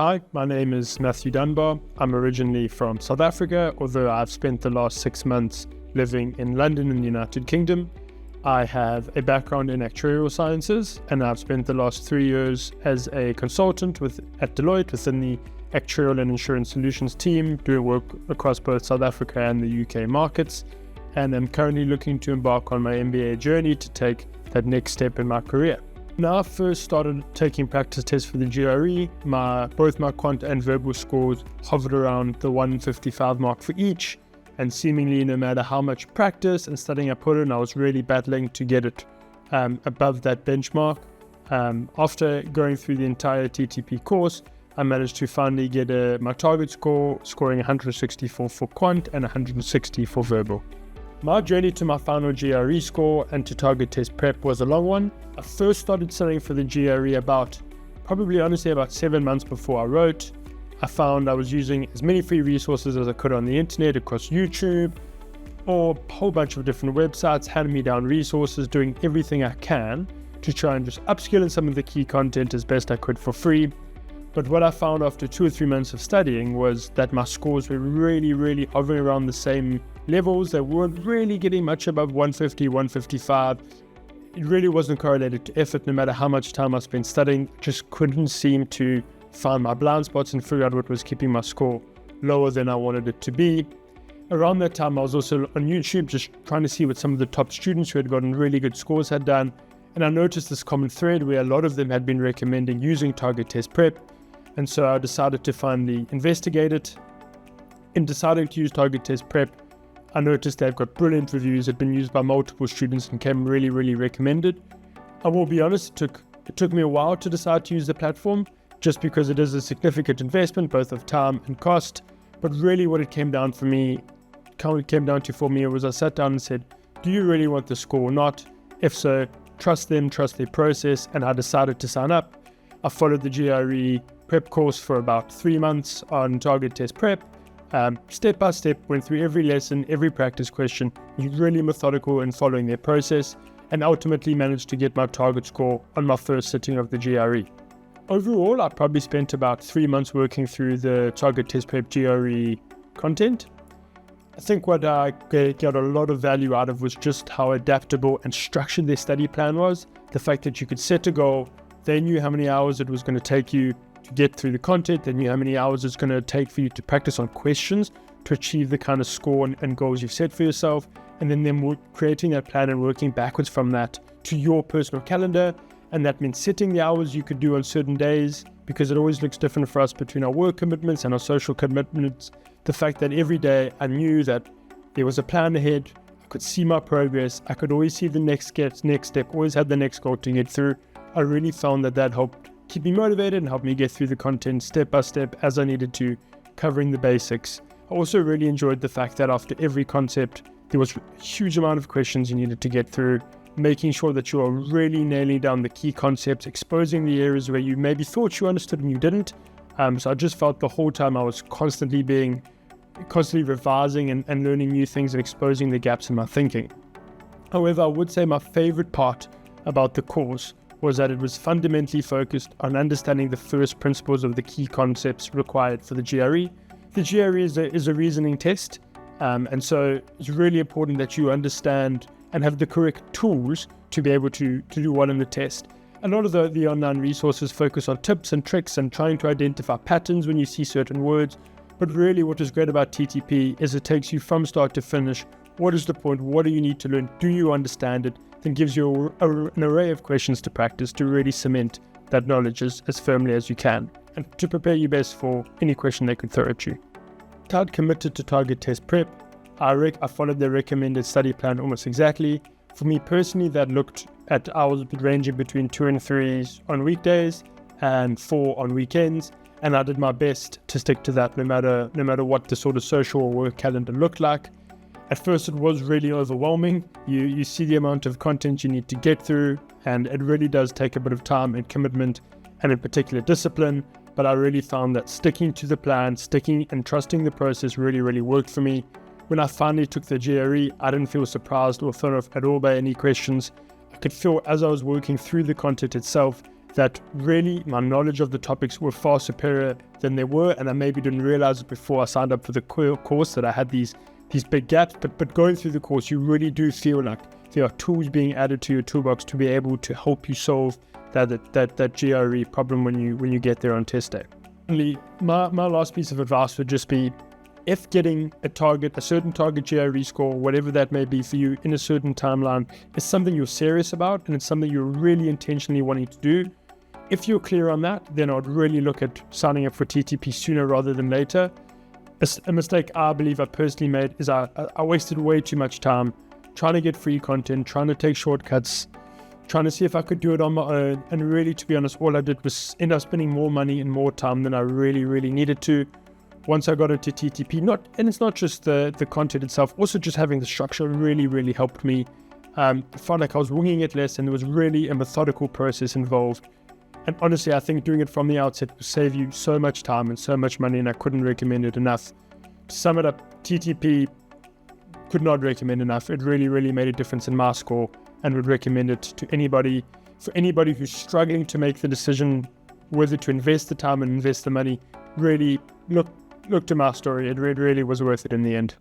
Hi, my name is Matthew Dunbar. I'm originally from South Africa, although I've spent the last 6 months living in London in the United Kingdom. I have a background in actuarial sciences, and I've spent the last 3 years as a consultant at Deloitte within the actuarial and insurance solutions team, doing work across both South Africa and the UK markets. And I'm currently looking to embark on my MBA journey to take that next step in my career. When I first started taking practice tests for the GRE, both my quant and verbal scores hovered around the 155 mark for each, and seemingly no matter how much practice and studying I put in, I was really battling to get it above that benchmark. After going through the entire TTP course, I managed to finally get my target score, scoring 164 for quant and 160 for verbal. My journey to my final GRE score and to Target Test Prep was a long one. I first started studying for the GRE about 7 months before I wrote. I found I was using as many free resources as I could on the internet, across YouTube, or a whole bunch of different websites, hand-me-down resources, doing everything I can to try and just upskill in some of the key content as best I could for free. But what I found after 2 or 3 months of studying was that my scores were really hovering around the same levels. They weren't really getting much above 150, 155. It really wasn't correlated to effort, no matter how much time I spent studying. Just couldn't seem to find my blind spots and figure out what was keeping my score lower than I wanted it to be. Around that time, I was also on YouTube, just trying to see what some of the top students who had gotten really good scores had done. And I noticed this common thread where a lot of them had been recommending using Target Test Prep. And so I decided to finally investigate it. In deciding to use Target Test Prep, I noticed they've got brilliant reviews, had been used by multiple students and came really recommended. I will be honest, it took me a while to decide to use the platform, just because it is a significant investment, both of time and cost. But really what it came down to for me was I sat down and said, do you really want the score or not? If so, trust them, trust their process, and I decided to sign up. I followed the GRE prep course for about 3 months on Target Test Prep. Step by step, went through every lesson, every practice question, was really methodical in following their process, and ultimately managed to get my target score on my first sitting of the GRE. Overall, I probably spent about 3 months working through the Target Test Prep GRE content. I think what I got a lot of value out of was just how adaptable and structured their study plan was. The fact that you could set a goal, they knew how many hours it was going to take you to get through the content, they knew how many hours it's going to take for you to practice on questions to achieve the kind of score and goals you've set for yourself, and then them creating that plan and working backwards from that to your personal calendar. And that meant setting the hours you could do on certain days, because it always looks different for us between our work commitments and our social commitments. The fact that every day I knew that there was a plan ahead, I could see my progress, I could always see the next step, always had the next goal to get through. I really found that helped keep me motivated and helped me get through the content step by step as I needed to, covering the basics. I also really enjoyed the fact that after every concept, there was a huge amount of questions you needed to get through, making sure that you are really nailing down the key concepts, exposing the areas where you maybe thought you understood and you didn't. So I just felt the whole time I was constantly revising and learning new things and exposing the gaps in my thinking. However, I would say my favorite part about the course was that it was fundamentally focused on understanding the first principles of the key concepts required for the GRE. The GRE is a reasoning test, and so it's really important that you understand and have the correct tools to be able to do well in the test. A lot of the online resources focus on tips and tricks and trying to identify patterns when you see certain words, but really what is great about TTP is it takes you from start to finish. What is the point? What do you need to learn? Do you understand it? Then gives you an array of questions to practice to really cement that knowledge as firmly as you can, and to prepare you best for any question they could throw at you. I'd committed to Target Test Prep. I followed their recommended study plan almost exactly. For me personally, that looked at hours ranging between 2 and 3 on weekdays and 4 on weekends, and I did my best to stick to that no matter what the sort of social or work calendar looked like. At first it was really overwhelming. You see the amount of content you need to get through, and it really does take a bit of time and commitment, and in particular discipline. But I really found that sticking to the plan, sticking and trusting the process really worked for me. When I finally took the GRE, I didn't feel surprised or thrown off at all by any questions. I could feel as I was working through the content itself that really my knowledge of the topics were far superior than they were, and I maybe didn't realize it before I signed up for the course that I had these big gaps. But going through the course, you really do feel like there are tools being added to your toolbox to be able to help you solve that GRE problem when you get there on test day. My last piece of advice would just be, if getting a certain target GRE score, whatever that may be for you in a certain timeline, is something you're serious about and it's something you're really intentionally wanting to do, if you're clear on that, then I'd really look at signing up for TTP sooner rather than later. A mistake I believe I personally made is I wasted way too much time trying to get free content, trying to take shortcuts, trying to see if I could do it on my own. And really, to be honest, all I did was end up spending more money and more time than I really needed to. Once I got into TTP, and it's not just the content itself, also just having the structure really helped me. I felt like I was winging it less, and there was really a methodical process involved. And honestly, I think doing it from the outset will save you so much time and so much money, and I couldn't recommend it enough. To sum it up, TTP could not recommend enough. It really made a difference in my score, and would recommend it to anybody. For anybody who's struggling to make the decision whether to invest the time and invest the money, really look to my story. It really was worth it in the end.